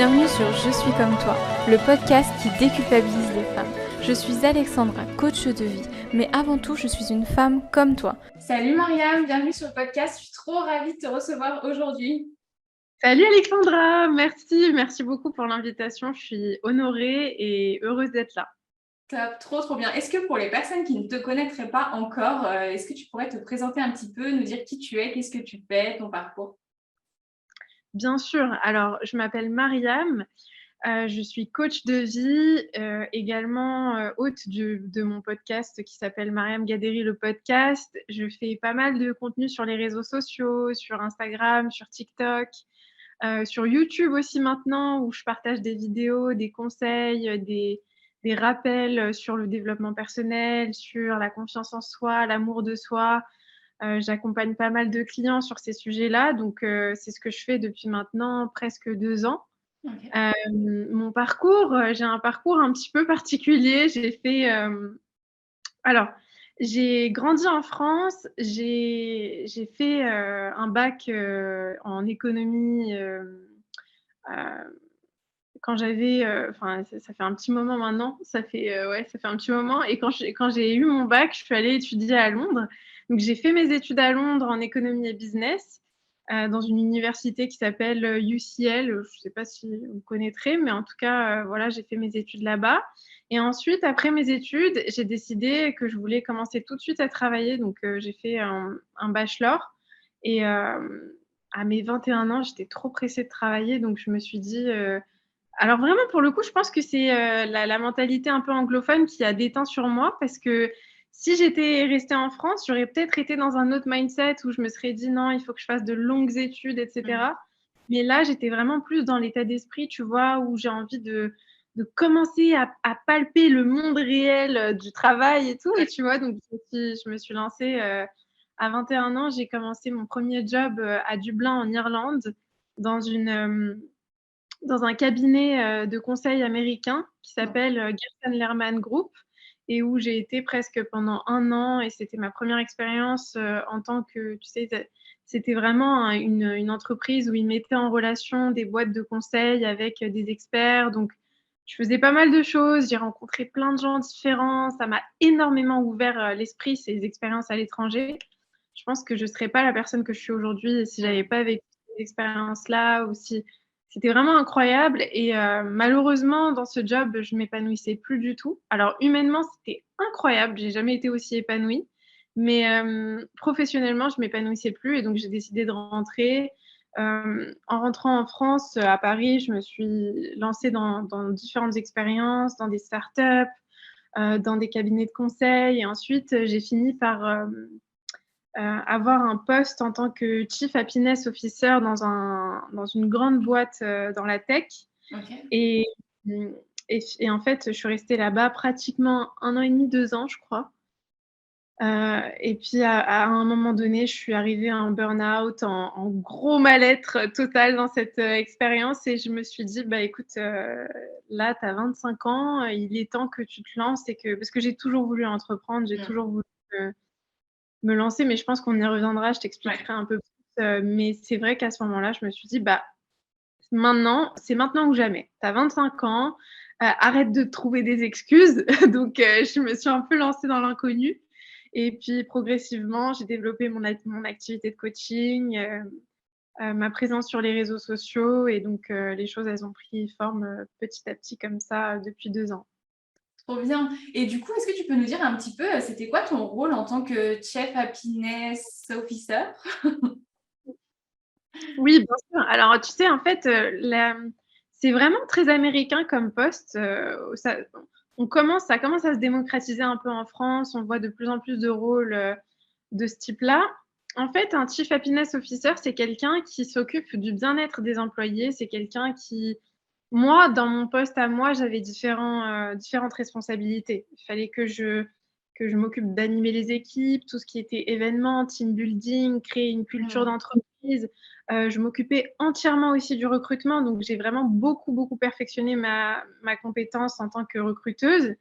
Bienvenue sur Je suis comme toi, le podcast qui déculpabilise les femmes. Je suis Alexandra, coach de vie, mais avant tout, je suis une femme comme toi. Salut Mariam, bienvenue sur le podcast. Je suis trop ravie de te recevoir aujourd'hui. Salut Alexandra, merci beaucoup pour l'invitation. Je suis honorée et heureuse d'être là. Top, trop bien. Est-ce que pour les personnes qui ne te connaîtraient pas encore, est-ce que tu pourrais te présenter un petit peu, nous dire qui tu es, qu'est-ce que tu fais, ton parcours? Bien sûr, alors je m'appelle Mariam, je suis coach de vie, également hôte de mon podcast qui s'appelle Mariam Gaderi le podcast. Je fais pas mal de contenu sur les réseaux sociaux, sur Instagram, sur TikTok, sur YouTube aussi maintenant où je partage des vidéos, des conseils, des rappels sur le développement personnel, sur la confiance en soi, l'amour de soi. J'accompagne pas mal de clients sur ces sujets-là, donc c'est ce que je fais depuis maintenant presque 2 ans. Okay. Mon parcours, j'ai un parcours un petit peu particulier. J'ai grandi en France, j'ai fait un bac en économie quand j'avais, enfin ça fait un petit moment maintenant, ça fait un petit moment et quand j'ai eu mon bac, je suis allée étudier à Londres. Donc j'ai fait mes études à Londres en économie et business, dans une université qui s'appelle, UCL, je ne sais pas si vous connaîtrez, mais en tout cas, voilà, j'ai fait mes études là-bas et ensuite après mes études, j'ai décidé que je voulais commencer tout de suite à travailler donc j'ai fait un bachelor et à mes 21 ans, j'étais trop pressée de travailler donc je me suis dit, alors vraiment, pour le coup, je pense que c'est la mentalité un peu anglophone qui a déteint sur moi parce que si j'étais restée en France, j'aurais peut-être été dans un autre mindset où je me serais dit non, il faut que je fasse de longues études, etc. Mais là, j'étais vraiment plus dans l'état d'esprit, tu vois, où j'ai envie de commencer à palper le monde réel du travail et tout. Et tu vois, donc je me suis lancée à 21 ans, j'ai commencé mon premier job à Dublin en Irlande dans dans un cabinet de conseil américain qui s'appelle Gerson Lehrman Group et où j'ai été presque pendant 1 an et c'était ma première expérience en tant que, tu sais, c'était vraiment une entreprise où ils mettaient en relation des boîtes de conseil avec des experts. Donc, je faisais pas mal de choses, j'ai rencontré plein de gens différents, ça m'a énormément ouvert l'esprit, ces expériences à l'étranger. Je pense que je ne serais pas la personne que je suis aujourd'hui si j'avais pas vécu ces expériences-là ou si c'était vraiment incroyable et malheureusement dans ce job, je m'épanouissais plus du tout. Alors humainement, c'était incroyable, j'ai jamais été aussi épanouie, mais professionnellement, je m'épanouissais plus et donc j'ai décidé de rentrer. En rentrant en France, à Paris, je me suis lancée dans différentes expériences, dans des startups, dans des cabinets de conseil et ensuite, j'ai fini par, avoir un poste en tant que Chief Happiness Officer dans une grande boîte dans la tech. Okay. Et, et en fait, je suis restée là-bas pratiquement 1 an et demi, 2 ans, je crois. Et puis à un moment donné, je suis arrivée en burn-out, en gros mal-être total dans cette expérience et je me suis dit, bah écoute, là, tu as 25 ans, il est temps que tu te lances parce que j'ai toujours voulu entreprendre, j'ai toujours voulu me lancer, mais je pense qu'on y reviendra, je t'expliquerai un peu plus. Mais c'est vrai qu'à ce moment-là, je me suis dit, bah, c'est maintenant ou jamais. Tu as 25 ans, arrête de te trouver des excuses. Donc, je me suis un peu lancée dans l'inconnu. Et puis, progressivement, j'ai développé mon activité de coaching, ma présence sur les réseaux sociaux. Et donc, les choses, elles ont pris forme petit à petit comme ça depuis 2 ans. Trop bien. Et du coup, est-ce que tu peux nous dire un petit peu, c'était quoi ton rôle en tant que Chief Happiness Officer? Oui, bien sûr. Alors, tu sais, en fait, c'est vraiment très américain comme poste. Ça commence à se démocratiser un peu en France. On voit de plus en plus de rôles de ce type-là. En fait, un Chief Happiness Officer, c'est quelqu'un qui s'occupe du bien-être des employés. C'est quelqu'un qui, moi, dans mon poste à moi, j'avais différentes responsabilités. Il fallait que je m'occupe d'animer les équipes, tout ce qui était événements, team building, créer une culture d'entreprise. Je m'occupais entièrement aussi du recrutement, donc j'ai vraiment beaucoup perfectionné ma compétence en tant que recruteuse.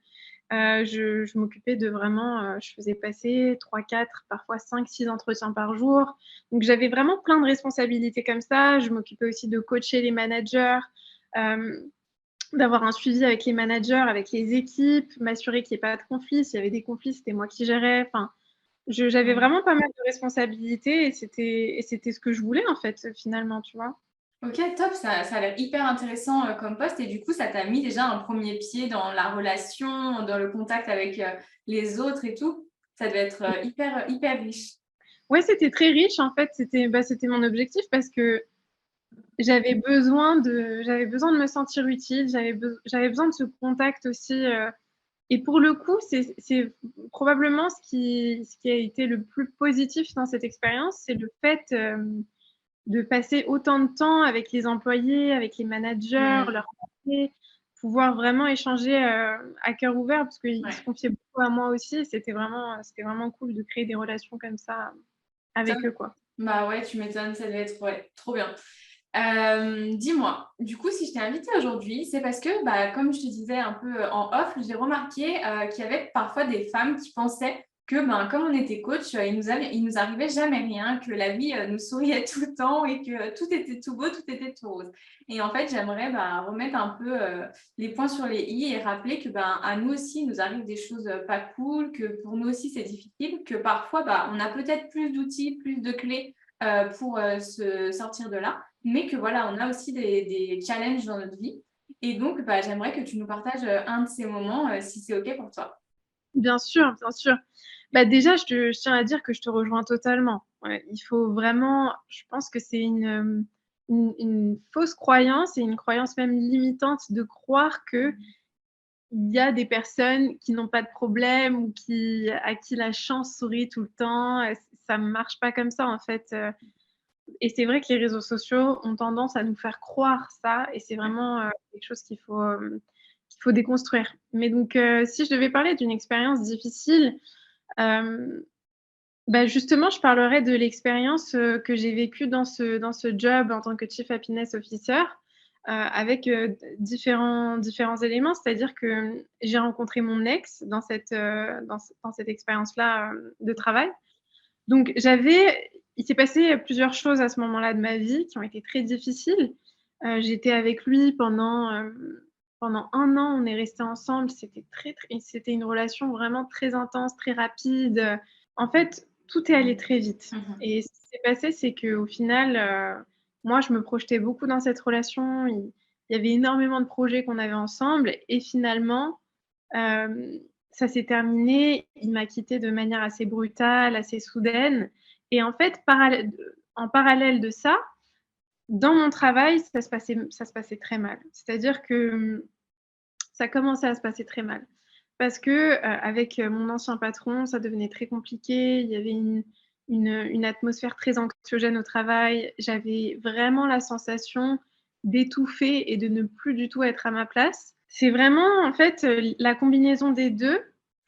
Je m'occupais de vraiment, je faisais passer 3, 4, parfois 5, 6 entretiens par jour. Donc j'avais vraiment plein de responsabilités comme ça. Je m'occupais aussi de coacher les managers, D'avoir un suivi avec les managers, avec les équipes, m'assurer qu'il y ait pas de conflits. S'il y avait des conflits, c'était moi qui gérais. Enfin, j'avais Ouais. vraiment pas mal de responsabilités et c'était ce que je voulais, en fait, finalement, tu vois? Ok, top, ça a l'air hyper intéressant comme poste et du coup, ça t'a mis déjà un premier pied dans la relation, dans le contact avec les autres et tout. Ça devait être hyper riche. Ouais, c'était très riche, en fait, c'était mon objectif parce que j'avais besoin de me sentir utile, j'avais besoin de ce contact aussi, et pour le coup, c'est probablement ce qui a été le plus positif dans cette expérience, c'est le fait, de passer autant de temps avec les employés, avec les managers, Hmm, leur parler, pouvoir vraiment échanger, à cœur ouvert parce qu'ils se ouais, confiaient beaucoup à moi aussi et c'était vraiment cool de créer des relations comme ça top. avec eux, quoi. Bah ouais, tu m'étonnes, ça devait être ouais, trop bien. Dis-moi, du coup, si je t'ai invitée aujourd'hui, c'est parce que, bah, comme je te disais un peu en off, j'ai remarqué qu'il y avait parfois des femmes qui pensaient que, ben, comme on était coach, il nous arrivait jamais rien, que la vie nous souriait tout le temps et que tout était tout beau, tout était tout rose. Et en fait, j'aimerais bah, remettre un peu les points sur les i et rappeler que, ben, à nous aussi, il nous arrive des choses pas cool, que pour nous aussi, c'est difficile, que parfois, bah, on a peut-être plus d'outils, plus de clés pour se sortir de là mais que voilà, on a aussi des challenges dans notre vie. Et donc, bah, j'aimerais que tu nous partages un de ces moments, si c'est OK pour toi. Bien sûr, bien sûr. Bah, déjà, je tiens à dire que je te rejoins totalement. Ouais, il faut vraiment je pense que c'est une fausse croyance et une croyance même limitante de croire qu'il y a des personnes qui n'ont pas de problème ou à qui la chance sourit tout le temps. Ça ne marche pas comme ça, en fait, et c'est vrai que les réseaux sociaux ont tendance à nous faire croire ça et c'est Ouais. vraiment, quelque chose qu'il faut déconstruire. Mais donc, si je devais parler d'une expérience difficile, hem, bah, justement, je parlerais de l'expérience, que j'ai vécue dans ce job en tant que Chief Happiness Officer, avec, d différents éléments. C'est-à-dire que, j'ai rencontré mon ex dans cette expérience-là, de travail. Donc il s'est passé plusieurs choses à ce moment-là de ma vie qui ont été très difficiles. J'étais avec lui pendant 1 an, on est restés ensemble. C'était une relation vraiment très intense, très rapide. En fait, tout est allé très vite Mhm. et ce qui s'est passé, c'est qu'au final, moi, je me projetais beaucoup dans cette relation. Il y avait énormément de projets qu'on avait ensemble et finalement, Hem, ça s'est terminé. Il m'a quittée de manière assez brutale, assez soudaine et en fait, en parallèle de ça, dans mon travail, ça se passait très mal. C'est-à-dire que, ça commençait à se passer très mal parce que, avec, mon ancien patron, ça devenait très compliqué. Il y avait une atmosphère très anxiogène au travail. J'avais vraiment la sensation d'étouffer et de ne plus du tout être à ma place. C'est vraiment, en fait, la combinaison des 2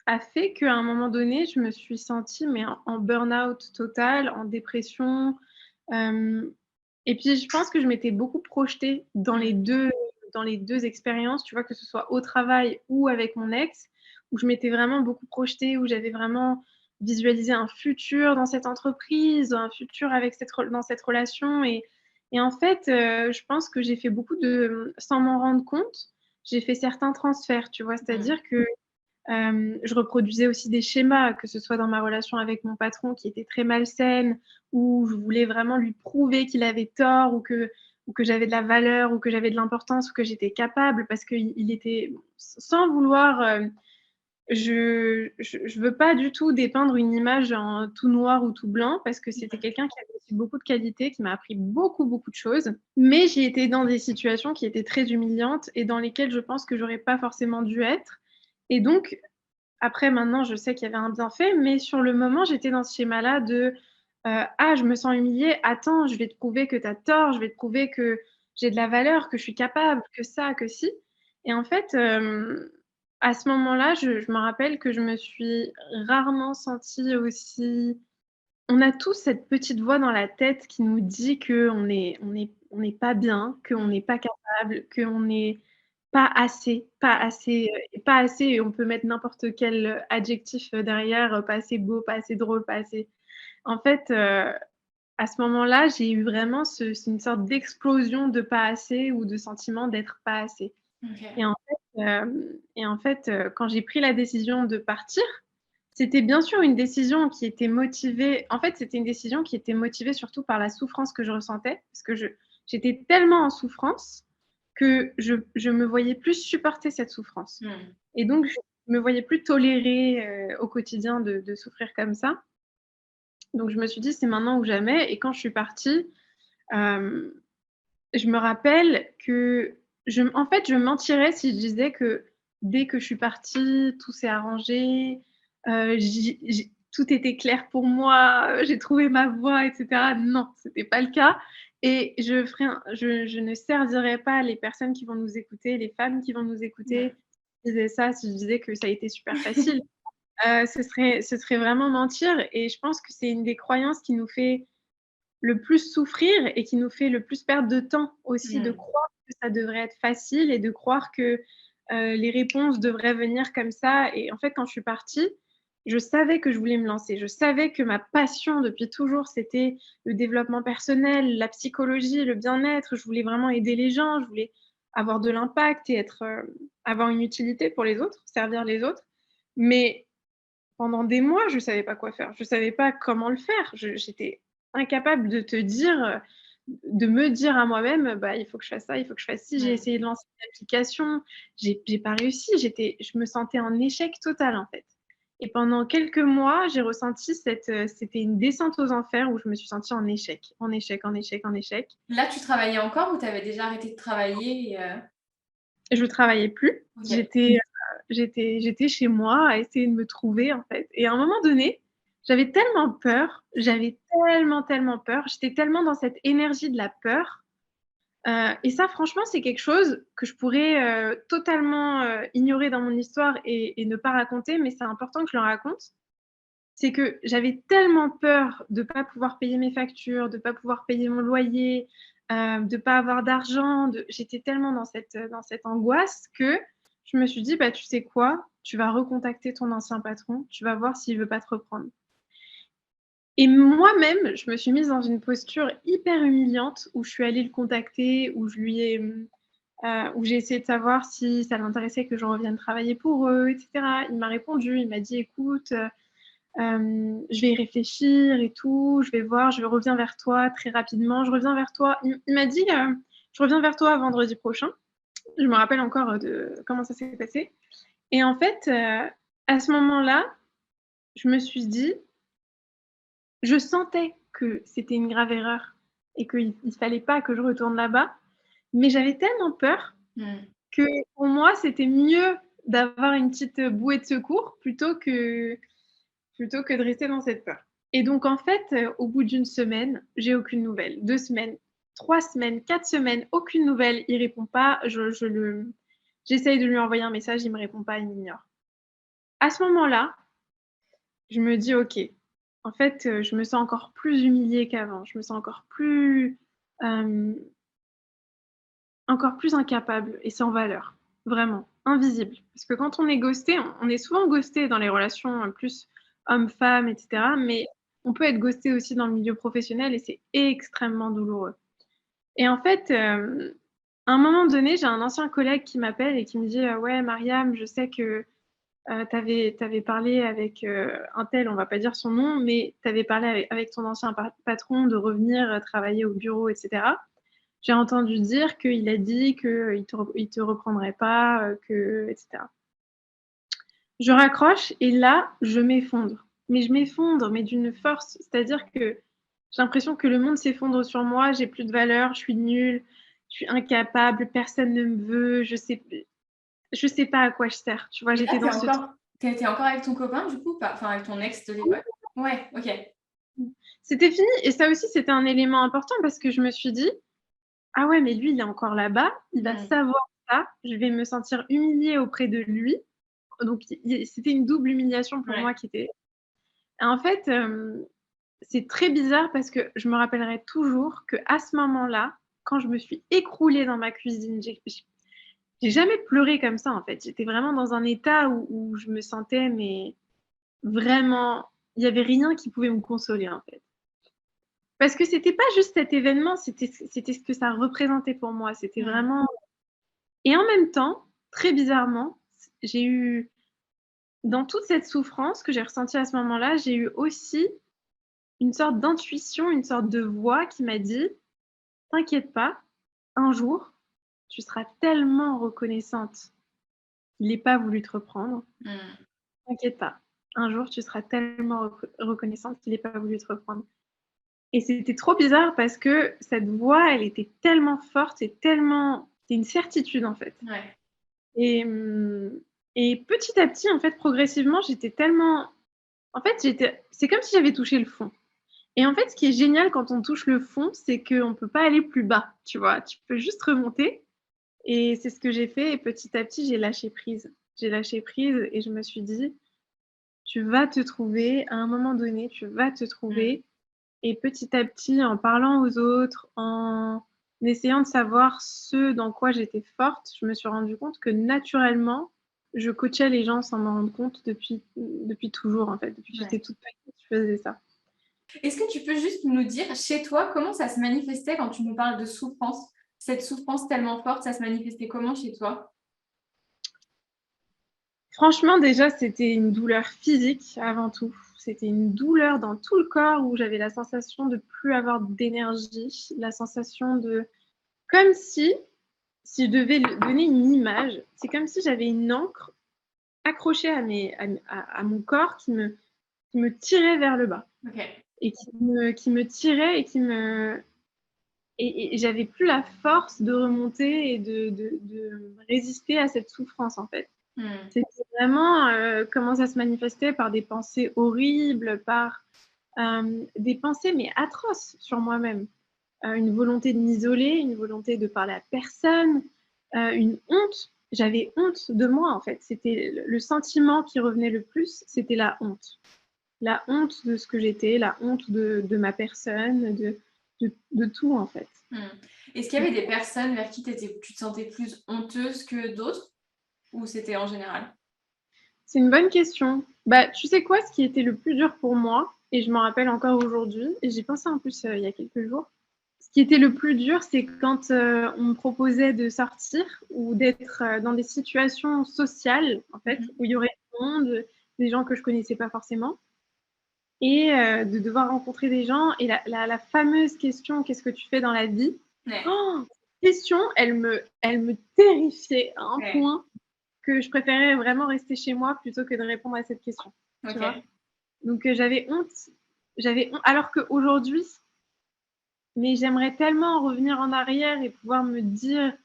a fait qu'à un moment donné, je me suis sentie mais en burn-out total, en dépression, hem et puis je pense que je m'étais beaucoup projetée dans les deux expériences, tu vois? Que ce soit au travail ou avec mon ex, où je m'étais vraiment beaucoup projetée, où j'avais vraiment visualisé un futur dans cette entreprise, un futur avec dans cette relation et en fait, je pense que j'ai fait beaucoup sans m'en rendre compte, j'ai fait certains transferts, tu vois? Mhm. C'est-à-dire que, je reproduisais aussi des schémas, que ce soit dans ma relation avec mon patron qui était très malsaine, où je voulais vraiment lui prouver qu'il avait tort ou que j'avais de la valeur ou que j'avais de l'importance ou que j'étais capable parce qu'il était sans vouloir, je veux pas du tout dépeindre une image en tout noir ou tout blanc parce que c'était quelqu'un qui avait aussi beaucoup de qualités, qui m'a appris beaucoup, beaucoup de choses. Mais j'ai été dans des situations qui étaient très humiliantes et dans lesquelles je pense que j'aurais pas forcément dû être et donc après maintenant, je sais qu'il y avait un bienfait, mais sur le moment, j'étais dans ce schéma-là de, «Ah, je me sens humiliée. Attends, je vais te prouver que tu as tort. Je vais te prouver que j'ai de la valeur, que je suis capable, que ça, que si» et en fait, à ce moment-là, je me rappelle que je me suis rarement sentie aussi on a tous cette petite voix dans la tête qui nous dit qu'on est pas bien, qu'on n'est pas capable, qu'on n'est pas assez, et pas assez et on peut mettre n'importe quel, adjectif, derrière, pas assez beau, pas assez drôle, pas assez en fait, à ce moment-là, j'ai eu vraiment une sorte d'explosion de pas assez ou de sentiment d'être pas assez. OK. Et en fait, quand j'ai pris la décision de partir, c'était bien sûr une décision qui était motivée. En fait, c'était une décision qui était motivée surtout par la souffrance que je ressentais, parce que j'étais tellement en souffrance que je me voyais plus supporter cette souffrance. Mmh. Et donc, je me voyais plus tolérer au quotidien de souffrir comme ça. Donc, je me suis dit, c'est maintenant ou jamais. Et quand je suis partie, euh, je me rappelle que en fait, je mentirais si je disais que dès que je suis partie, tout s'est arrangé, tout était clair pour moi, j'ai trouvé ma voie, etc. Non, c'était pas le cas. Et je ne servirais pas les personnes qui vont nous écouter, les femmes qui vont nous écouter. Ouais. Si je disais ça, si je disais que ça a été super facile, ce serait vraiment mentir. Et je pense que c'est une des croyances qui nous fait le plus souffrir et qui nous fait le plus perdre de temps aussi, de Mmh. croire que ça devrait être facile et de croire que les réponses devraient venir comme ça. Et en fait, quand je suis partie, je savais que je voulais me lancer. Je savais que ma passion depuis toujours, c'était le développement personnel, la psychologie, le bien-être. Je voulais vraiment aider les gens, je voulais avoir de l'impact et avoir une utilité pour les autres, servir les autres. Mais pendant des mois, je savais pas quoi faire. Je savais pas comment le faire. J'étais incapable de me dire à moi-même: «Bah, il faut que je fasse ça, il faut que je fasse ci». J'ai Mmh. essayé de lancer une application, j'ai pas réussi. Je me sentais en échec total, en fait. Et pendant quelques mois, j'ai ressenti c'était une descente aux enfers où je me suis sentie en échec, en échec, en échec, en échec. Là, tu travaillais encore ou tu avais déjà arrêté de travailler Je travaillais plus. OK. J'étais chez moi à essayer de me trouver, en fait. Et à un moment donné, j'avais tellement, tellement peur, j'étais tellement dans cette énergie de la peur, et ça franchement, c'est quelque chose que je pourrais, totalement, ignorer dans mon histoire et ne pas raconter, mais c'est important que je le raconte. C'est que j'avais tellement peur de pas pouvoir payer mes factures, de pas pouvoir payer mon loyer, de pas avoir d'argent, j'étais tellement dans cette angoisse que je me suis dit: «Bah, tu sais quoi? Tu vas recontacter ton ancien patron, tu vas voir s'il veut pas te reprendre». Et moi-même, je me suis mise dans une posture hyper humiliante où je suis allée le contacter, où j'ai essayé de savoir si ça l'intéressait que je revienne travailler pour eux, et cetera. Il m'a répondu, il m'a dit: «Écoute, je vais y réfléchir et tout, je vais voir, je reviens vers toi très rapidement, je reviens vers toi». Il m'a dit, «Je reviens vers toi vendredi prochain». Je me rappelle encore de comment ça s'est passé. Et en fait, à ce moment-là, je me suis dit, je sentais que c'était une grave erreur et qu'il fallait pas que je retourne là-bas, mais j'avais tellement peur Mmh. que pour moi, c'était mieux d'avoir une petite bouée de secours plutôt que de rester dans cette peur. Et donc, en fait, au bout d'une semaine, j'ai aucune nouvelle. 2 semaines, 3 semaines, 4 semaines, aucune nouvelle. Il répond pas. J'essaye de lui envoyer un message, il me répond pas, il m'ignore. À ce moment-là, je me dis: «OK». En fait, je me sens encore plus humiliée qu'avant. Je me sens hem, encore plus incapable et sans valeur. Vraiment, invisible. Parce que quand on est ghosté, on est souvent ghosté dans les relations, plus homme-femme, et cetera, mais on peut être ghosté aussi dans le milieu professionnel et c'est extrêmement douloureux. Et en fait, à un moment donné, j'ai un ancien collègue qui m'appelle et qui me dit: «Ouais, Mariam, je sais que, tu avais parlé avec, untel», on va pas dire son nom, mais tu avais parlé avec ton ancien patron de revenir, travailler au bureau, et cetera. J'ai entendu dire qu'il a dit qu'il te reprendrait pas, et cetera. Je raccroche et là, je m'effondre. Mais je m'effondre, mais d'une force. C'est-à-dire que j'ai l'impression que le monde s'effondre sur moi, j'ai plus de valeur, je suis nulle, je suis incapable, personne ne me veut, je sais pas à quoi je sers, tu vois? Et là, J'étais dans ce truc. tu étais encore avec ton copain du coup? Pas enfin avec ton ex de l'époque? Ouais, OK. C'était fini et ça aussi, c'était un élément important parce que je me suis dit: «Ah ouais, mais lui, il est encore là-bas, il va Mmh. savoir ça, je vais me sentir humiliée auprès de lui». Donc c'était une double humiliation pour moi Ouais. qui était. Et en fait, c'est très bizarre parce que je me rappellerai toujours qu'à ce moment-là, quand je me suis écroulée dans ma cuisine, j'ai jamais pleuré comme ça, en fait. J'étais vraiment dans un état où je me sentais, mais vraiment, il y avait rien qui pouvait me consoler, en fait. Parce que c'était pas juste cet événement, c'était ce que ça représentait pour moi. C'était vraiment. Et en même temps, très bizarrement, j'ai eu, dans toute cette souffrance que j'ai ressentie à ce moment-là, j'ai eu aussi une sorte d'intuition, une sorte de voix qui m'a dit: «T'inquiète pas, un jour, tu seras tellement reconnaissante qu'il ait pas voulu te reprendre. Mmh. T'inquiète pas, un jour, tu seras tellement reconnaissante qu'il ait pas voulu te reprendre». Et c'était trop bizarre parce que cette voix, elle était tellement forte et tellement, c'est une certitude, en fait. Ouais. Et et petit à petit, en fait, progressivement, j'étais tellement, en fait, c'est comme si j'avais touché le fond. Et en fait, ce qui est génial quand on touche le fond, c'est qu'on peut pas aller plus bas, tu vois? Tu peux juste remonter, et c'est ce que j'ai fait, et petit à petit, j'ai lâché prise. J'ai lâché prise et je me suis dit: «Tu vas te trouver, à un moment donné, tu vas te Mmh. trouver». Et petit à petit, en parlant aux autres, en essayant de savoir ce dans quoi j'étais forte, je me suis rendu compte que naturellement, je coachais les gens sans m'en rendre compte depuis toujours, en fait. Depuis que Ouais. j'étais toute petite, je faisais ça. Est-ce que tu peux juste nous dire, chez toi, comment ça se manifestait quand tu nous parles de souffrance? Cette souffrance tellement forte, ça se manifestait comment chez toi? Franchement, déjà, c'était une douleur physique avant tout. C'était une douleur dans tout le corps où j'avais la sensation de plus avoir d'énergie, la sensation de, comme si je devais le donner une image, c'est comme si j'avais une encre accrochée à mon corps qui me tirait vers le bas, OK. et qui me tirait et et j'avais plus la force de remonter et de résister à cette souffrance, en fait. Mmh. C'était vraiment, comment ça se manifestait par des pensées horribles, par, des pensées mais atroces sur moi-même. Une volonté de m'isoler, une volonté de parler à personne, une honte. J'avais honte de moi, en fait. C'était le sentiment qui revenait le plus, c'était la honte. La honte de ce que j'étais, la honte de ma personne, de tout, en fait. Mmh. Est-ce qu'il y avait des personnes vers qui tu te sentais plus honteuse que d'autres ou c'était en général? C'est une bonne question. Bah, tu sais quoi? Ce qui était le plus dur pour moi, et je m'en rappelle encore aujourd'hui, et j'y pensais en plus, il y a quelques jours. Ce qui était le plus dur, c'est quand, on me proposait de sortir ou d'être, dans des situations sociales, en fait, Mmh. où il y aurait du monde, des gens que je connaissais pas forcément, et de devoir rencontrer des gens, et la fameuse question: «Qu'est-ce que tu fais dans la vie?» Ouais. Oh, question, elle me terrifiait à un Ouais. point que je préférais vraiment rester chez moi plutôt que de répondre à cette question, tu vois? OK. Donc j'avais honte, alors qu'aujourd'hui, mais j'aimerais tellement revenir en arrière et pouvoir me dire: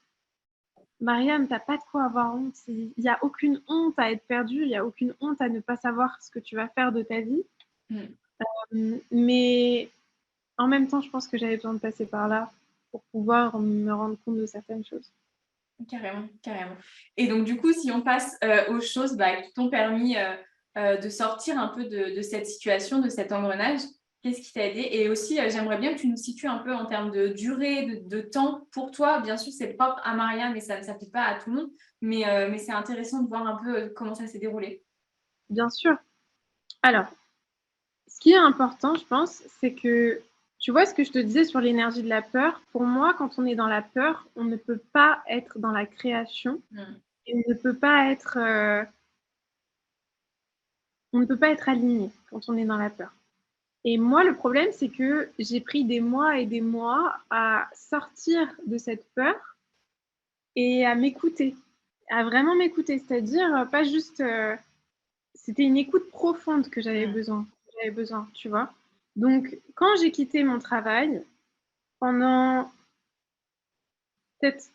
«Mariam, tu as pas de quoi avoir honte, il y a aucune honte à être perdue, il y a aucune honte à ne pas savoir ce que tu vas faire de ta vie». Mmh. Mais en même temps, je pense que j'avais besoin de passer par là pour pouvoir me rendre compte de certaines choses. Carrément, carrément. Et donc du coup, si on passe, aux choses, bah, qui t'ont permis, de sortir un peu de cette situation, de cet engrenage, qu'est-ce qui t'a aidé? Et aussi, j'aimerais bien que tu nous situes un peu en termes de durée, de temps pour toi. Bien sûr, c'est propre à Marianne et ça ne s'applique pas à tout le monde, mais c'est intéressant de voir un peu, comment ça s'est déroulé. Bien sûr. Alors, ce qui est important, je pense, c'est que, tu vois ce que je te disais sur l'énergie de la peur? Pour moi, quand on est dans la peur, on ne peut pas être dans la création, Mmh. et on ne peut pas être aligné quand on est dans la peur. Et moi, le problème, c'est que j'ai pris des mois et des mois à sortir de cette peur et à m'écouter, à vraiment m'écouter. C'est-à-dire, pas juste, c'était une écoute profonde que Mmh. j'avais besoin, tu vois? Donc quand j'ai quitté mon travail, pendant peut-être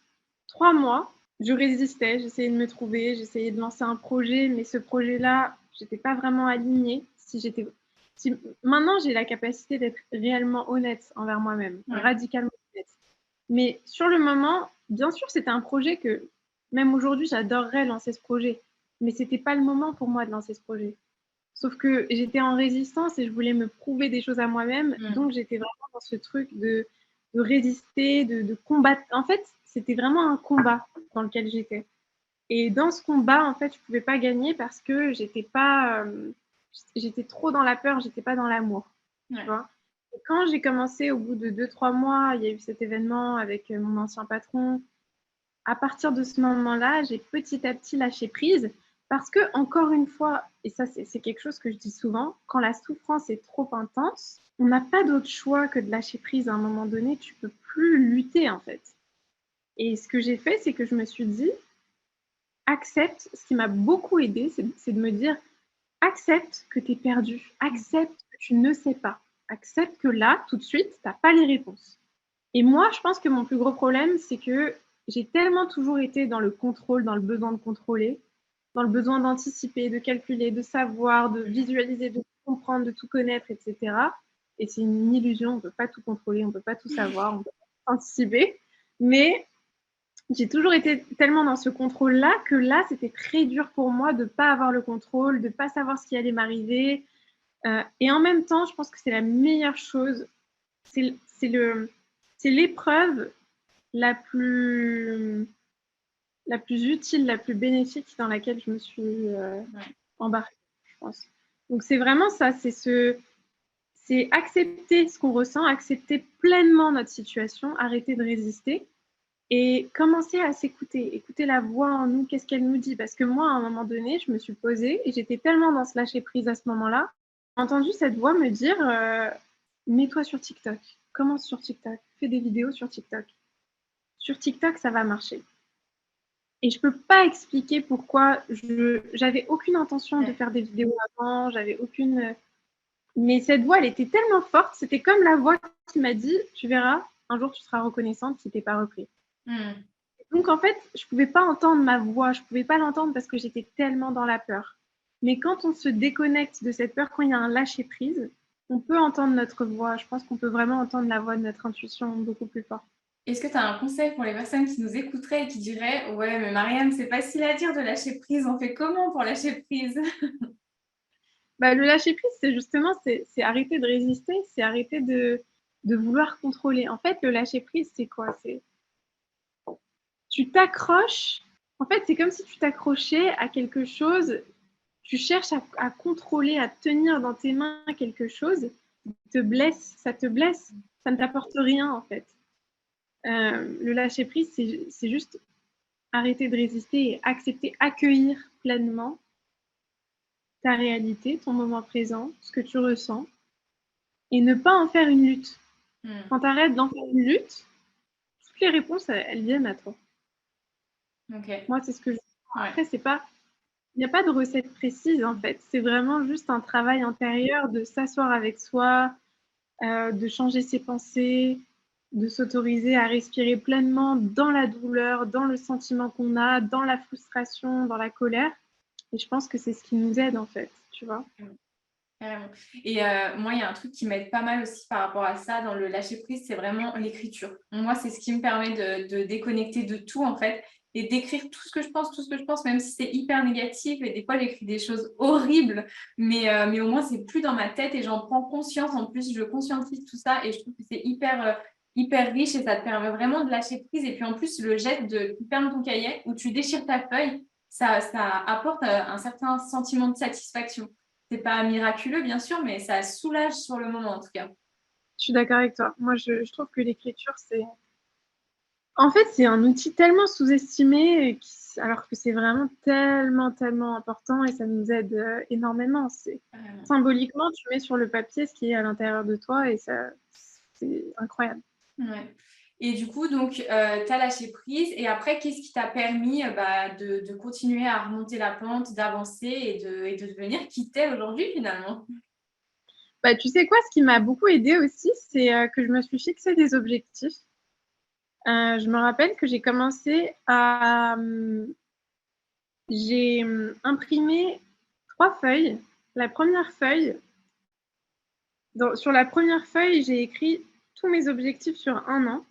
3 mois, je résistais, j'essayais de me trouver, j'essayais de lancer un projet, mais ce projet-là, j'étais pas vraiment alignée. Si maintenant j'ai la capacité d'être réellement honnête envers moi-même, Ouais. radicalement honnête. Mais sur le moment, bien sûr, c'était un projet que, même aujourd'hui, j'adorerais lancer ce projet, mais c'était pas le moment pour moi de lancer ce projet. Sauf que j'étais en résistance et je voulais me prouver des choses à moi-même, Mmh. donc j'étais vraiment dans ce truc de résister, de combattre. En fait, c'était vraiment un combat dans lequel j'étais. Et dans ce combat, en fait, je pouvais pas gagner parce que j'étais pas, j'étais trop dans la peur, j'étais pas dans l'amour, tu Ouais. vois? Et quand j'ai commencé, au bout de 2-3 mois, il y a eu cet événement avec mon ancien patron. À partir de ce moment-là, j'ai petit à petit lâché prise parce que, encore une fois, et ça c'est quelque chose que je dis souvent, quand la souffrance est trop intense, on n'a pas d'autre choix que de lâcher prise à un moment donné. Tu peux plus lutter en fait. Et ce que j'ai fait, c'est que je me suis dit, accepte. Ce qui m'a beaucoup aidé, c'est de me dire, accepte que tu es perdu, accepte que tu ne sais pas, accepte que là, tout de suite, tu n'as pas les réponses. Et moi, je pense que mon plus gros problème, c'est que j'ai tellement toujours été dans le contrôle, dans le besoin de contrôler, dans le besoin d'anticiper, de calculer, de savoir, de visualiser, de comprendre, de tout connaître, etc. Et c'est une illusion, on ne peut pas tout contrôler, on ne peut pas tout savoir, on ne peut pas anticiper. Mais j'ai toujours été tellement dans ce contrôle-là que là, c'était très dur pour moi de ne pas avoir le contrôle, de ne pas savoir ce qui allait m'arriver. Et en même temps, je pense que c'est la meilleure chose. C'est l'épreuve la plus utile, la plus bénéfique dans laquelle je me suis embarquée, je pense. Donc c'est vraiment ça, c'est accepter ce qu'on ressent, accepter pleinement notre situation, arrêter de résister et commencer à s'écouter, écouter la voix en nous, qu'est-ce qu'elle nous dit. Parce que moi, à un moment donné, je me suis posée et j'étais tellement dans ce lâcher-prise à ce moment-là, j'ai entendu cette voix me dire mets-toi sur TikTok, commence sur TikTok, fais des vidéos sur TikTok. Sur TikTok, ça va marcher. Et je ne peux pas expliquer pourquoi j'avais aucune intention de faire des vidéos avant, j'avais aucune... Mais cette voix, elle était tellement forte, c'était comme la voix qui m'a dit, tu verras, un jour tu seras reconnaissante si tu n'es pas repris. Donc en fait, je ne pouvais pas entendre ma voix, je ne pouvais pas l'entendre parce que j'étais tellement dans la peur. Mais quand on se déconnecte de cette peur, quand il y a un lâcher-prise, on peut entendre notre voix. Je pense qu'on peut vraiment entendre la voix de notre intuition beaucoup plus fort. Est-ce que tu as un conseil pour les personnes qui nous écouteraient et qui diraient « Ouais, mais Mariam, c'est facile à dire de lâcher prise, on fait comment pour lâcher prise ?» Le lâcher-prise, c'est justement, c'est arrêter de résister, c'est arrêter de vouloir contrôler. En fait, le lâcher-prise, c'est quoi? Tu t'accroches. En fait, c'est comme si tu t'accrochais à quelque chose, tu cherches à contrôler, à tenir dans tes mains quelque chose, te blesse, ça ne t'apporte rien en fait. Le lâcher-prise, c'est juste arrêter de résister et accepter, accueillir pleinement ta réalité, ton moment présent, ce que tu ressens, et ne pas en faire une lutte. Quand tu arrêtes d'en faire une lutte, toutes les réponses, elles viennent à toi. Okay. Moi, c'est ce que je... Après, c'est pas... Il n'y a pas de recette précise, en fait. C'est vraiment juste un travail intérieur de s'asseoir avec soi, de changer ses pensées, de s'autoriser à respirer pleinement dans la douleur, dans le sentiment qu'on a, dans la frustration, dans la colère. Et je pense que c'est ce qui nous aide, en fait, tu vois. Et moi, il y a un truc qui m'aide pas mal aussi par rapport à ça dans le lâcher-prise, c'est vraiment l'écriture. Moi, c'est ce qui me permet de déconnecter de tout, en fait, et d'écrire tout ce que je pense, même si c'est hyper négatif. Et des fois, j'écris des choses horribles, mais au moins, c'est plus dans ma tête et j'en prends conscience. En plus, je conscientise tout ça et je trouve que c'est hyper riche et ça te permet vraiment de lâcher prise. Et puis, en plus, le geste de tu fermes ton cahier ou tu déchires ta feuille, ça apporte un certain sentiment de satisfaction. C'est pas miraculeux, bien sûr, mais ça soulage sur le moment, en tout cas. Je suis d'accord avec toi. Moi, je trouve que l'écriture, c'est... En fait, c'est un outil tellement sous-estimé, alors que c'est vraiment tellement important et ça nous aide énormément. Symboliquement, tu mets sur le papier ce qui est à l'intérieur de toi et ça, c'est incroyable. Ouais. Et du coup, donc, tu as lâché prise. Et après, qu'est-ce qui t'a permis de continuer à remonter la pente, d'avancer et de devenir qui t'es aujourd'hui, finalement? Tu sais quoi, ce qui m'a beaucoup aidée aussi, c'est que je me suis fixé des objectifs. Je me rappelle que j'ai commencé à... j'ai imprimé 3 feuilles. La première feuille, sur la première feuille, j'ai écrit tous mes objectifs sur 1 an,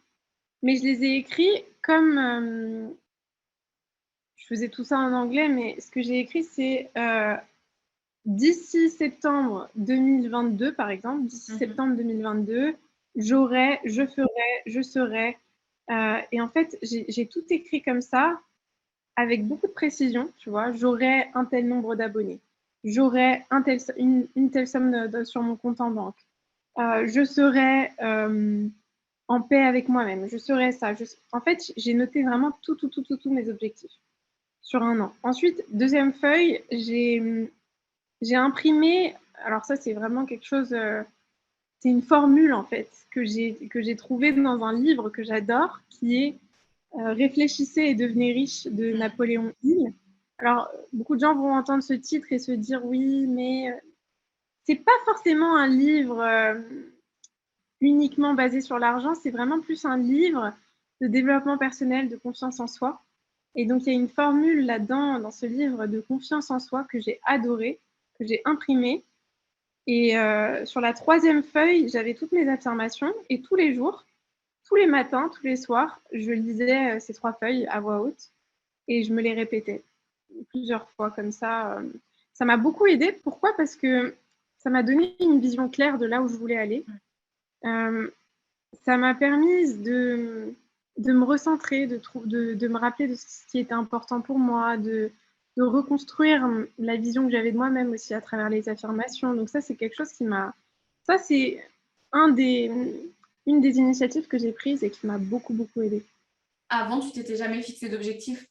mais je les ai écrits comme... je faisais tout ça en anglais, mais ce que j'ai écrit, c'est d'ici septembre 2022, par exemple, d'ici septembre 2022, j'aurai, je ferai, je serai. Et en fait, j'ai tout écrit comme ça, avec beaucoup de précision, tu vois. J'aurai un tel nombre d'abonnés. J'aurai une telle somme sur mon compte en banque. je serai en paix avec moi-même. Je serai ça. En fait, j'ai noté vraiment tous mes objectifs sur un an. Ensuite, deuxième feuille, j'ai imprimé. Alors ça, c'est vraiment quelque chose. C'est une formule en fait que j'ai trouvée dans un livre que j'adore, qui est Réfléchissez et devenez riche de Napoléon Hill. Alors, beaucoup de gens vont entendre ce titre et se dire oui, mais c'est pas forcément un livre uniquement basé sur l'argent, c'est vraiment plus un livre de développement personnel, de confiance en soi. Et donc, il y a une formule là-dedans, dans ce livre de confiance en soi que j'ai adoré, que j'ai imprimé. Et sur la troisième feuille, j'avais toutes mes affirmations et tous les jours, tous les matins, tous les soirs, je lisais ces 3 feuilles à voix haute et je me les répétais plusieurs fois comme ça. Ça m'a beaucoup aidée. Pourquoi? Parce que ça m'a donné une vision claire de là où je voulais aller. Ça m'a permis de me recentrer, de me rappeler de ce qui était important pour moi, de reconstruire la vision que j'avais de moi-même aussi à travers les affirmations. Donc ça, c'est quelque chose qui m'a... Ça, c'est une des initiatives que j'ai prises et qui m'a beaucoup aidée. Avant, tu t'étais jamais fixé d'objectifs?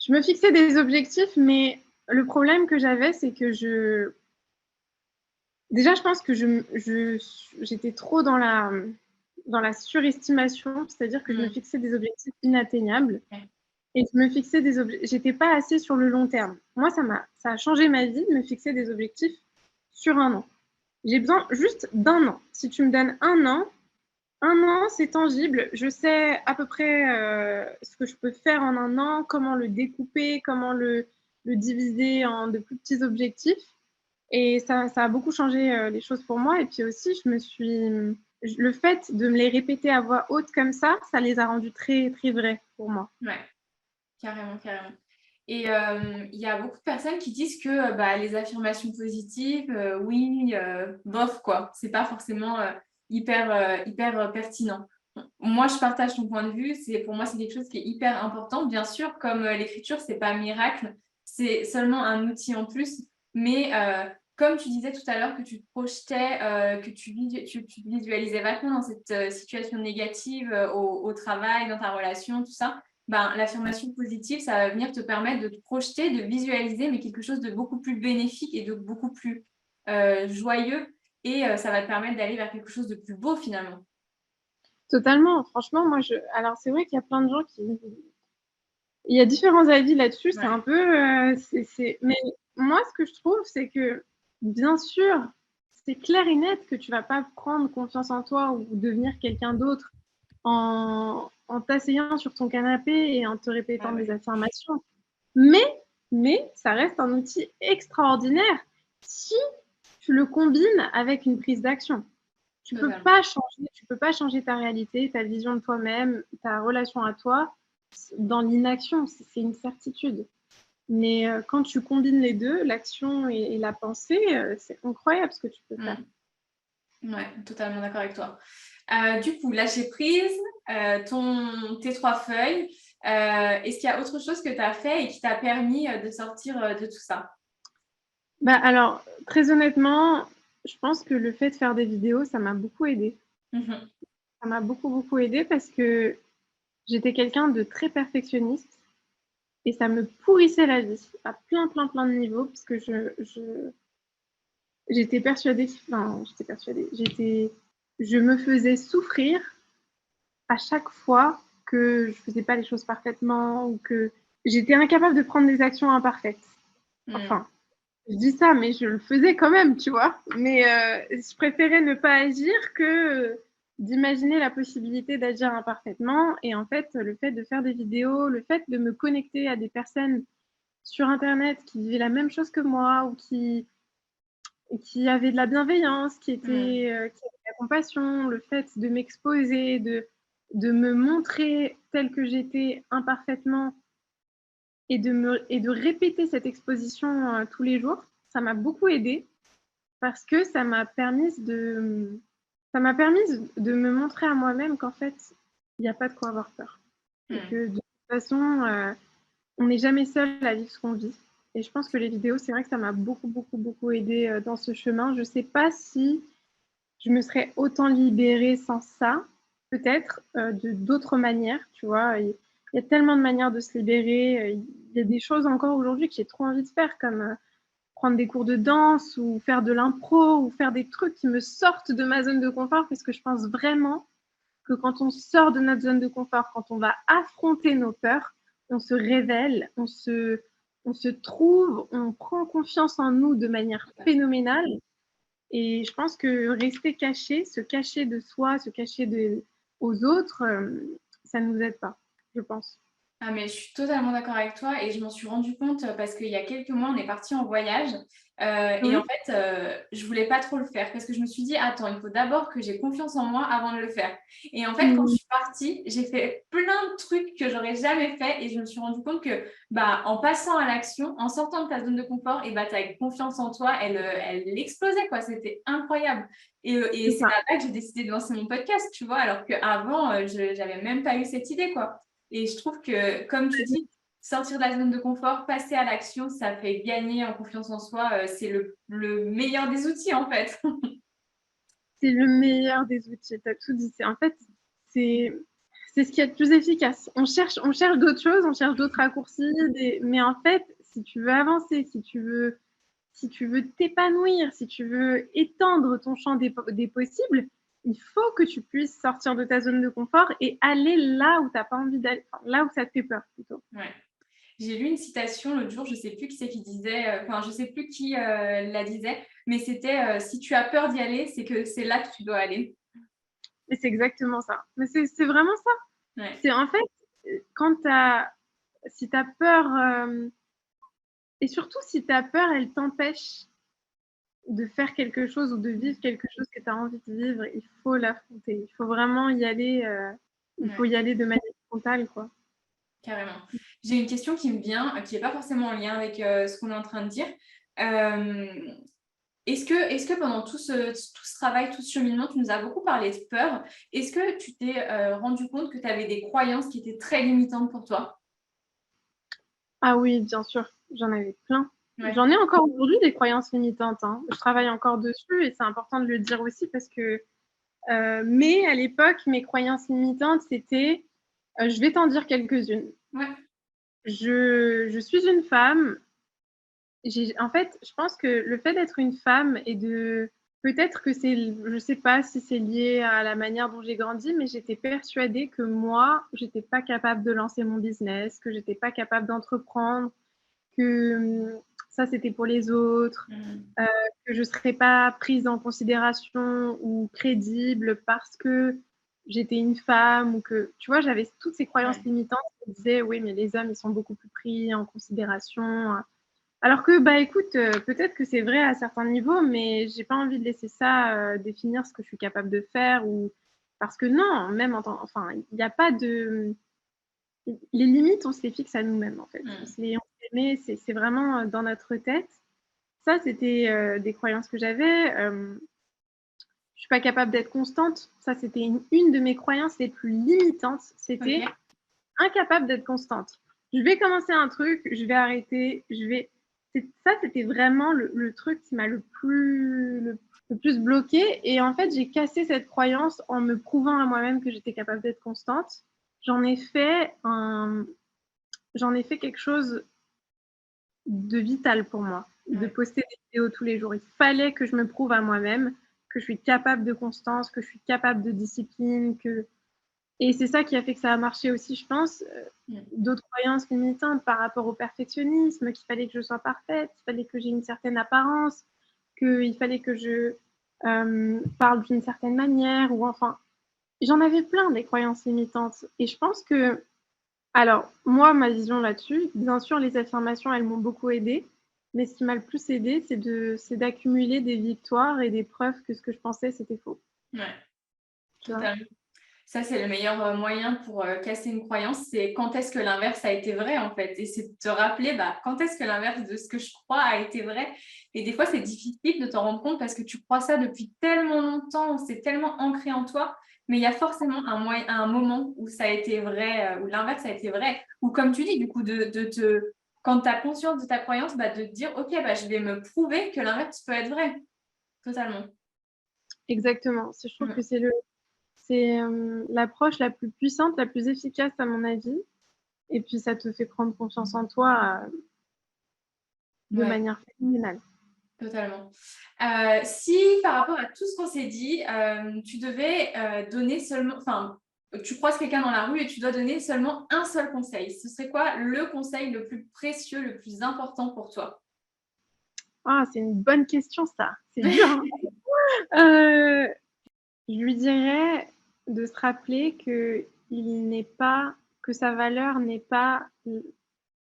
Je me fixais des objectifs, mais le problème que j'avais, c'est que déjà, je pense que j'étais trop dans la surestimation, c'est-à-dire que je me fixais des objectifs inatteignables et je me fixais des objectifs. J'étais pas assez sur le long terme. Moi, ça a changé ma vie de me fixer des objectifs sur un an. J'ai besoin juste d'un an. Si tu me donnes un an, c'est tangible. Je sais à peu près ce que je peux faire en un an, comment le découper, comment le diviser en de plus petits objectifs. Et ça a beaucoup changé les choses pour moi. Et puis aussi, le fait de me les répéter à voix haute comme ça les a rendus très vrais pour moi. Ouais, carrément. Et il y a beaucoup de personnes qui disent que les affirmations positives, oui, bof, quoi. C'est pas forcément hyper pertinent. Moi, je partage ton point de vue. Pour moi, c'est quelque chose qui est hyper important. Bien sûr, comme l'écriture, c'est pas un miracle, c'est seulement un outil en plus. Mais comme tu disais tout à l'heure que tu te projetais, que tu visualisais vachement dans cette situation négative au travail, dans ta relation, tout ça, l'affirmation positive, ça va venir te permettre de te projeter, de visualiser, mais quelque chose de beaucoup plus bénéfique et de beaucoup plus joyeux. Et ça va te permettre d'aller vers quelque chose de plus beau finalement. Totalement. Franchement, alors c'est vrai qu'il y a plein de gens qui... Il y a différents avis là-dessus. Ouais. C'est un peu... Mais moi, ce que je trouve, c'est que, bien sûr, c'est clair et net que tu vas pas prendre confiance en toi ou devenir quelqu'un d'autre en t'asseyant sur ton canapé et en te répétant des affirmations. Mais ça reste un outil extraordinaire si tu le combines avec une prise d'action. Tu peux pas changer ta réalité, ta vision de toi-même, ta relation à toi dans l'inaction, c'est une certitude. Mais quand tu combines les deux, l'action et la pensée, c'est incroyable ce que tu peux faire. Ouais, totalement d'accord avec toi. Du coup, lâcher prise, tes 3 feuilles. Est-ce qu'il y a autre chose que tu as fait et qui t'a permis de sortir de tout ça? Alors, très honnêtement, je pense que le fait de faire des vidéos, ça m'a beaucoup aidée. Ça m'a beaucoup aidée parce que j'étais quelqu'un de très perfectionniste et ça me pourrissait la vie à plein de niveaux parce que j'étais persuadée, je me faisais souffrir à chaque fois que je faisais pas les choses parfaitement ou que j'étais incapable de prendre des actions imparfaites. Enfin, je dis ça, mais je le faisais quand même, tu vois. Mais je préférais ne pas agir que d'imaginer la possibilité d'agir imparfaitement. Et en fait, le fait de faire des vidéos, le fait de me connecter à des personnes sur Internet qui vivaient la même chose que moi ou qui avaient de la bienveillance, qui avaient de la compassion, le fait de m'exposer, de me montrer telle que j'étais imparfaitement et de répéter cette exposition tous les jours, ça m'a beaucoup aidée parce que ça m'a permis de me montrer à moi-même qu'en fait, il n'y a pas de quoi avoir peur. Et que de toute façon, on n'est jamais seul à vivre ce qu'on vit. Et je pense que les vidéos, c'est vrai que ça m'a beaucoup aidée dans ce chemin. Je ne sais pas si je me serais autant libérée sans ça, peut-être, de d'autres manières, tu vois. Il y a tellement de manières de se libérer. Il y a des choses encore aujourd'hui que j'ai trop envie de faire, comme prendre des cours de danse ou faire de l'impro ou faire des trucs qui me sortent de ma zone de confort, parce que je pense vraiment que quand on sort de notre zone de confort, quand on va affronter nos peurs, on se révèle, on se trouve, on prend confiance en nous de manière phénoménale. Et je pense que rester caché, se cacher de soi, se cacher aux autres, ça ne nous aide pas, je pense. Ah, mais je suis totalement d'accord avec toi et je m'en suis rendu compte parce qu'il y a quelques mois, on est parti en voyage et en Oui. fait, je voulais pas trop le faire parce que je me suis dit, attends, il faut d'abord que j'ai confiance en moi avant de le faire. Et en fait, quand je Mmh. suis partie, j'ai fait plein de trucs que j'aurais jamais fait et je me suis rendu compte que bah, en passant à l'action, en sortant de ta zone de confort, et bah, ta confiance en toi, elle explosait, quoi. C'était incroyable. Et C'est c'est ça. là que j'ai décidé de lancer mon podcast, tu vois, alors qu'avant, je n'avais même pas eu cette idée, quoi. Et je trouve que, comme tu dis, sortir de la zone de confort, passer à l'action, ça fait gagner en confiance en soi. C'est le meilleur des outils, en fait. C'est le meilleur des outils. Tu as tout dit. En fait, c'est c'est ce qui est le plus efficace. On cherche d'autres choses, on cherche d'autres raccourcis, mais en fait, si tu veux avancer, si tu veux t'épanouir, si tu veux étendre ton champ des possibles, il faut que tu puisses sortir de ta zone de confort et aller là où tu n'as pas envie d'aller, enfin, là où ça te fait peur plutôt. Ouais. J'ai lu une citation l'autre jour, je ne sais plus qui c'est qui disait, enfin, je ne sais plus qui la disait, mais c'était si tu as peur d'y aller, c'est que c'est là que tu dois aller. Et c'est exactement ça. Mais c'est vraiment ça. Ouais. C'est en fait, quand si tu as peur, et surtout si ta peur, elle t'empêche de faire quelque chose ou de vivre quelque chose que tu as envie de vivre, il faut l'affronter. Il faut vraiment y aller, il faut Ouais. y aller de manière frontale, quoi. Carrément. J'ai une question qui me vient, qui n'est pas forcément en lien avec ce qu'on est en train de dire. Euh, est-ce que pendant tout ce travail, tout ce cheminement, tu nous as beaucoup parlé de peur. Est-ce que tu t'es rendu compte que tu avais des croyances qui étaient très limitantes pour toi? Ah oui, bien sûr, j'en avais plein. Ouais. J'en ai encore aujourd'hui des croyances limitantes, hein. Je travaille encore dessus et c'est important de le dire aussi parce que, mais à l'époque, mes croyances limitantes, c'était, je vais t'en dire quelques-unes. Ouais. Je suis une femme. En fait, je pense que le fait d'être une femme et peut-être que je sais pas si c'est lié à la manière dont j'ai grandi, mais j'étais persuadée que moi, j'étais pas capable de lancer mon business, que j'étais pas capable d'entreprendre, que ça c'était pour les autres, Mhm. que je serais pas prise en considération ou crédible parce que j'étais une femme ou que, tu vois, j'avais toutes ces croyances Ouais. limitantes qui me disaient oui, mais les hommes ils sont beaucoup plus pris en considération. Alors que, bah écoute, peut-être que c'est vrai à certains niveaux, mais j'ai pas envie de laisser ça définir ce que je suis capable de faire ou parce que non, même enfin, il n'y a pas de les limites, on se les fixe à nous-mêmes en fait. Mhm. On se les met, c'est vraiment dans notre tête. Ça, c'était des croyances que j'avais. Je suis pas capable d'être constante. Ça, c'était une de mes croyances les plus limitantes. C'était Ok. incapable d'être constante. Je vais commencer un truc, je vais arrêter, ça, c'était vraiment le truc qui m'a le plus bloqué. Et en fait, j'ai cassé cette croyance en me prouvant à moi-même que j'étais capable d'être constante. J'en ai fait un... J'en ai fait quelque chose de vital pour moi, de Ouais. poster des vidéos tous les jours. Il fallait que je me prouve à moi-même que je suis capable de constance, que je suis capable de discipline, et c'est ça qui a fait que ça a marché aussi, je pense. Mhm. D'autres croyances limitantes par rapport au perfectionnisme, qu'il fallait que je sois parfaite, qu'il fallait que j'ai une certaine apparence, qu'il fallait que je parle d'une certaine manière, ou enfin, j'en avais plein des croyances limitantes. Et je pense que, alors, moi, ma vision là-dessus, bien sûr, les affirmations, elles m'ont beaucoup aidée, mais ce qui m'a le plus aidée, c'est d'accumuler des victoires et des preuves que ce que je pensais, c'était faux. Ouais. Tu vois. Totalement. Ça, c'est le meilleur moyen pour casser une croyance, c'est quand est-ce que l'inverse a été vrai, en fait. Et c'est de te rappeler bah, quand est-ce que l'inverse de ce que je crois a été vrai. Et des fois, c'est difficile de t'en rendre compte parce que tu crois ça depuis tellement longtemps, c'est tellement ancré en toi. Mais il y a forcément un moment où ça a été vrai, où l'inverse a été vrai. Ou comme tu dis, du coup, quand tu as conscience de ta croyance, bah, de te dire, OK, bah, je vais me prouver que l'inverse peut être vrai. Totalement. Exactement. Je trouve que c'est l'approche la plus puissante, la plus efficace à mon avis. Et puis ça te fait prendre confiance en toi de Ouais, manière phénoménale. totalement. Si par rapport à tout ce qu'on s'est dit, tu devais donner seulement, enfin, tu croises quelqu'un dans la rue et tu dois donner seulement un seul conseil, ce serait quoi le conseil le plus précieux, le plus important pour toi? Ah, c'est une bonne question ça. C'est dur, hein. Euh, je lui dirais de se rappeler que sa valeur n'est pas. Je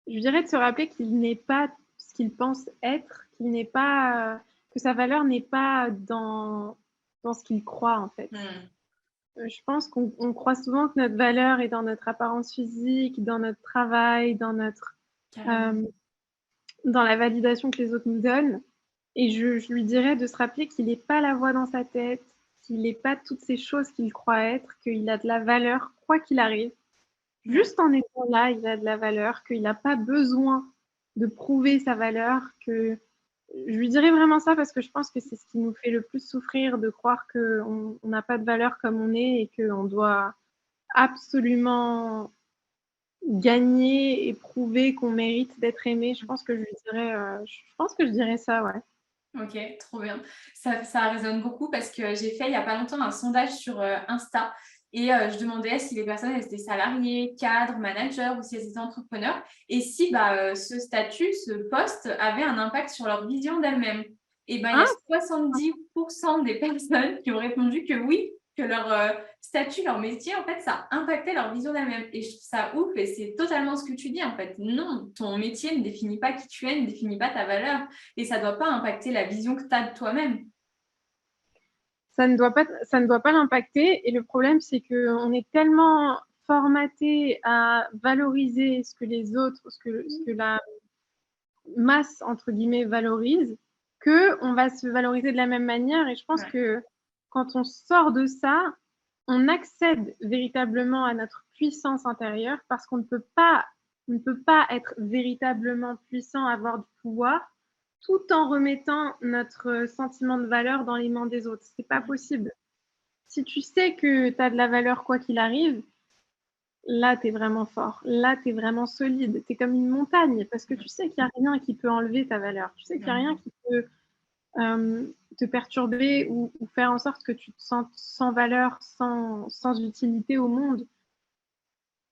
lui dirais de se rappeler qu'il n'est pas ce qu'il pense être, que sa valeur n'est pas dans ce qu'il croit en fait. Je pense qu'on croit souvent que notre valeur est dans notre apparence physique, dans notre travail, Carrément. dans la validation que les autres nous donnent. Et je lui dirais de se rappeler qu'il n'est pas la voix dans sa tête, qu'il n'est pas toutes ces choses qu'il croit être, qu'il a de la valeur quoi qu'il arrive. Juste en étant là, il a de la valeur, qu'il n'a pas besoin de prouver sa valeur, que je lui dirais vraiment ça parce que je pense que c'est ce qui nous fait le plus souffrir, de croire qu'on n'a pas de valeur comme on est et qu'on doit absolument gagner et prouver qu'on mérite d'être aimé. Je pense que je dirais ça, ouais. Ok, trop bien. Ça résonne beaucoup parce que j'ai fait il n'y a pas longtemps un sondage sur Insta et je demandais si les personnes elles étaient salariées, cadres, managers ou si elles étaient entrepreneurs et si ce statut, ce poste avait un impact sur leur vision d'elles-mêmes. Et ben, il y a Ah, 70% des personnes qui ont répondu que oui, que leur statut, leur métier, en fait, ça impactait leur vision d'elles-mêmes. Et je trouve ça ouf et c'est totalement ce que tu dis en fait. Non, ton métier ne définit pas qui tu es, ne définit pas ta valeur. Et ça ne doit pas impacter la vision que tu as de toi-même. ça ne doit pas l'impacter. Et le problème, c'est qu'on est tellement formaté à valoriser ce que les autres, ce que la masse, entre guillemets, valorise, qu'on va se valoriser de la même manière. Et je pense Ouais. que quand on sort de ça, on accède véritablement à notre puissance intérieure parce on ne peut pas être véritablement puissant, avoir du pouvoir, tout en remettant notre sentiment de valeur dans les mains des autres. C'est pas possible. Si tu sais que tu as de la valeur quoi qu'il arrive, là, tu es vraiment fort. Là, tu es vraiment solide. Tu es comme une montagne parce que tu sais qu'il n'y a rien qui peut enlever ta valeur. Tu sais qu'il n'y a rien qui peut te perturber ou faire en sorte que tu te sentes sans valeur, sans utilité au monde.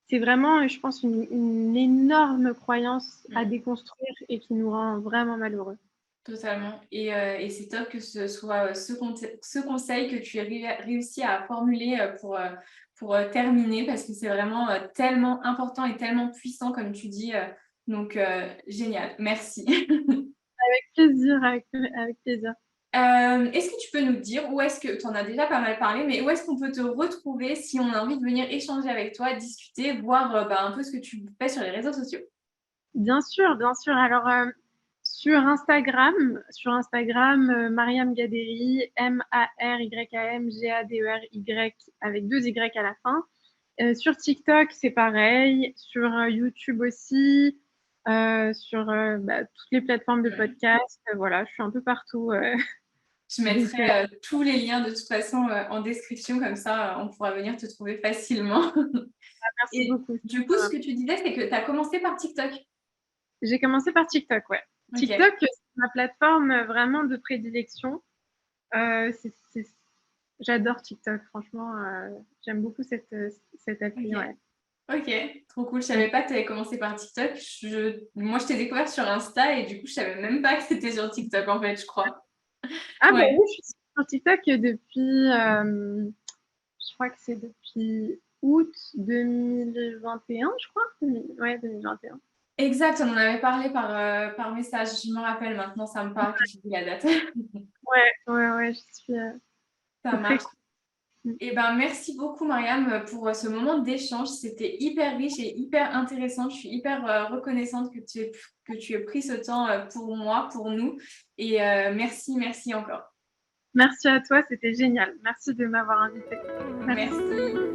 C'est vraiment, je pense, une énorme croyance à déconstruire et qui nous rend vraiment malheureux. Totalement. Et c'est top que ce soit ce conseil que tu aies réussi à formuler pour terminer parce que c'est vraiment tellement important et tellement puissant comme tu dis. Donc, génial. Merci. Avec plaisir, avec plaisir. Est-ce que tu peux nous dire où est-ce que tu en as déjà pas mal parlé, mais où est-ce qu'on peut te retrouver si on a envie de venir échanger avec toi, discuter, voir un peu ce que tu fais sur les réseaux sociaux? Bien sûr, bien sûr. Alors, sur Instagram, Mariam Gaderi, Maryammgadery avec deux Y à la fin. Sur TikTok, c'est pareil. Sur YouTube aussi. Toutes les plateformes de podcast. Voilà, je suis un peu partout. Je Donc, mettrai tous les liens de toute façon en description, comme ça on pourra venir te trouver facilement. merci Et beaucoup. du coup, ce que tu disais, c'est que tu as commencé par TikTok. J'ai commencé par TikTok, ouais. Ok. TikTok, c'est ma plateforme vraiment de prédilection. Euh, c'est- c'est- J'adore TikTok, franchement. J'aime beaucoup cette appli, Ok. ouais. Ok, trop cool. Je savais pas que tu avais commencé par TikTok. Moi, je t'ai découvert sur Insta et du coup, je savais même pas que c'était sur TikTok en fait, je crois. Ah bah Ouais. oui, je suis sur TikTok depuis, je crois que c'est depuis août 2021, je crois. Ouais, 2021. Exact, on en avait parlé par message. Je me rappelle maintenant, ça me parle que tu dis la date. Ouais, ouais, ouais, Ça c'est très marche. cool. Eh ben, merci beaucoup, Mariam, pour ce moment d'échange. C'était hyper riche et hyper intéressant. Je suis hyper reconnaissante que tu aies pris ce temps pour moi, pour nous. Et merci, merci encore. Merci à toi, c'était génial. Merci de m'avoir invitée. Merci. Merci.